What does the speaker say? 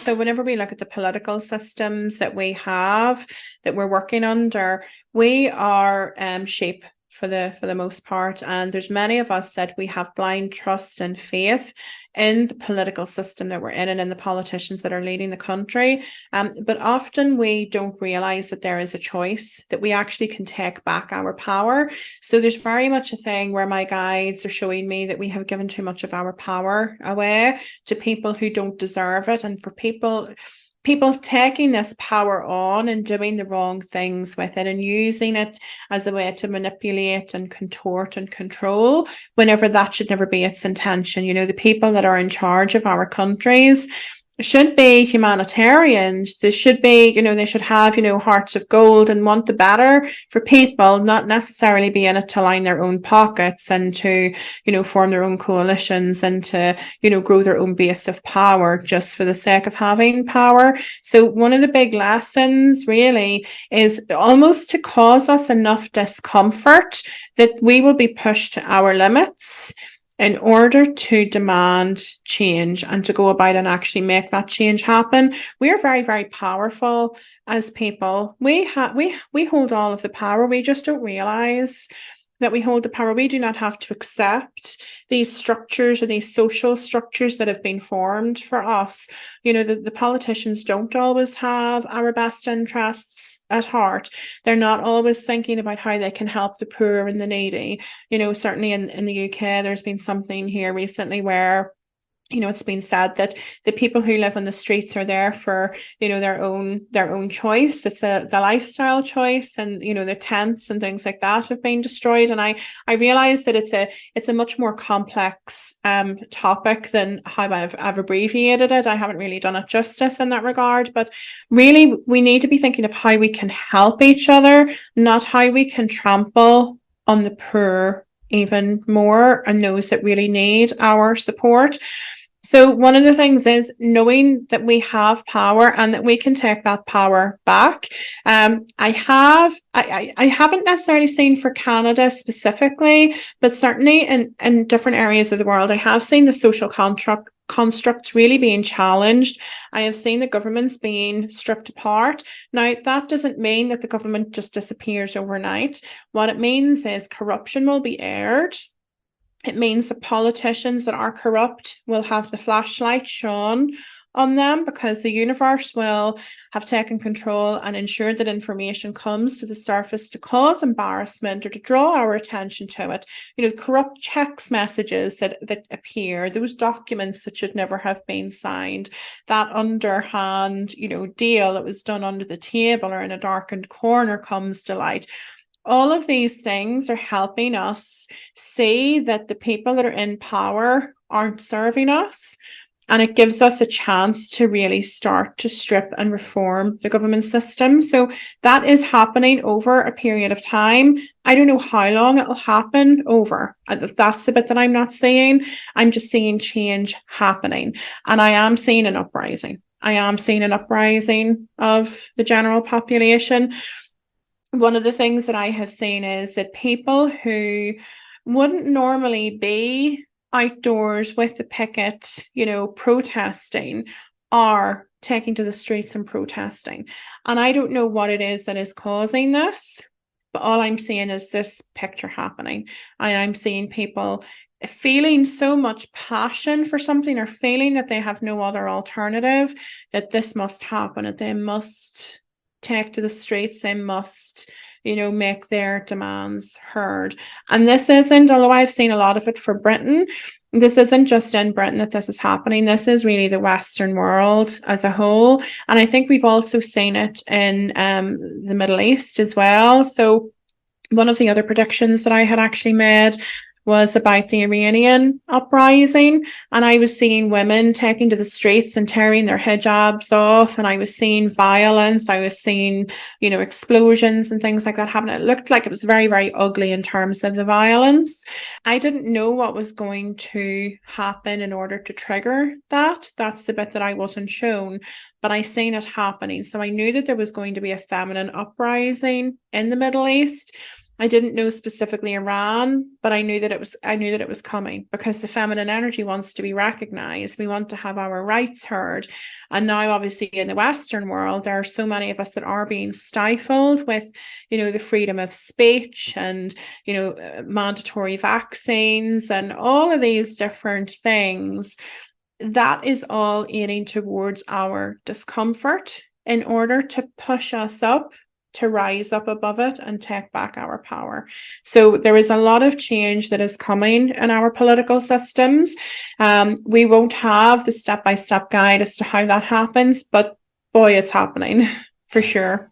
So whenever we look at the political systems that we have, that we're working under, we are sheep for the most part, and there's many of us that we have blind trust and faith in the political system that we're in and in the politicians that are leading the country. But often we don't realize that there is a choice, that we actually can take back our power. So there's very much a thing where my guides are showing me that we have given too much of our power away to people who don't deserve it, and for people taking this power on and doing the wrong things with it and using it as a way to manipulate and contort and control, whenever that should never be its intention. You know, the people that are in charge of our countries should be humanitarians. They should be, they should have, hearts of gold and want the better for people, not necessarily be in it to line their own pockets and to, form their own coalitions and to, grow their own base of power just for the sake of having power. So one of the big lessons really is almost to cause us enough discomfort that we will be pushed to our limits in order to demand change and to go about and actually make that change happen. We are very, very powerful as people. We hold all of the power. We just don't realize that we hold the power. We do not have to accept these structures or these social structures that have been formed for us. The politicians don't always have our best interests at heart. They're not always thinking about how they can help the poor and the needy. Certainly in the UK, there's been something here recently where it's been said that the people who live on the streets are there for, their own choice. It's the lifestyle choice, and, the tents and things like that have been destroyed. And I realize that it's a much more complex topic than how I've abbreviated it. I haven't really done it justice in that regard, but really we need to be thinking of how we can help each other, not how we can trample on the poor even more and those that really need our support. So one of the things is knowing that we have power and that we can take that power back. I haven't necessarily seen for Canada specifically, but certainly in different areas of the world, I have seen the social constructs really being challenged. I have seen the governments being stripped apart. Now, that doesn't mean that the government just disappears overnight. What it means is corruption will be aired. It means that politicians that are corrupt will have the flashlight shone on them because the universe will have taken control and ensured that information comes to the surface to cause embarrassment or to draw our attention to it. Corrupt text messages that appear, those documents that should never have been signed, that underhand, deal that was done under the table or in a darkened corner comes to light. All of these things are helping us see that the people that are in power aren't serving us. And it gives us a chance to really start to strip and reform the government system. So that is happening over a period of time. I don't know how long it'll happen over. That's the bit that I'm not seeing. I'm just seeing change happening. And I am seeing an uprising. I am seeing an uprising of the general population. One of the things that I have seen is that people who wouldn't normally be outdoors with the picket, protesting, are taking to the streets and protesting. And I don't know what it is that is causing this, but all I'm seeing is this picture happening. And I'm seeing people feeling so much passion for something or feeling that they have no other alternative, that this must happen, that they must take to the streets, they must, make their demands heard. And this isn't, although I've seen a lot of it for Britain, this isn't just in Britain that this is happening. This is really the Western world as a whole. And I think we've also seen it in the Middle East as well. So one of the other predictions that I had actually made was about the Iranian uprising, and I was seeing women taking to the streets and tearing their hijabs off, and I was seeing violence, I was seeing, explosions and things like that happen. It looked like it was very, very ugly in terms of the violence. I didn't know what was going to happen in order to trigger that. That's the bit that I wasn't shown, but I seen it happening. So I knew that there was going to be a feminine uprising in the Middle East. I didn't know specifically Iran, but I knew that it was coming, because the feminine energy wants to be recognized. We want to have our rights heard. And now, obviously, in the Western world, there are so many of us that are being stifled with, the freedom of speech and, mandatory vaccines and all of these different things. That is all aiding towards our discomfort in order to push us up, to rise up above it and take back our power. So there is a lot of change that is coming in our political systems. We won't have the step-by-step guide as to how that happens, but boy, it's happening for sure.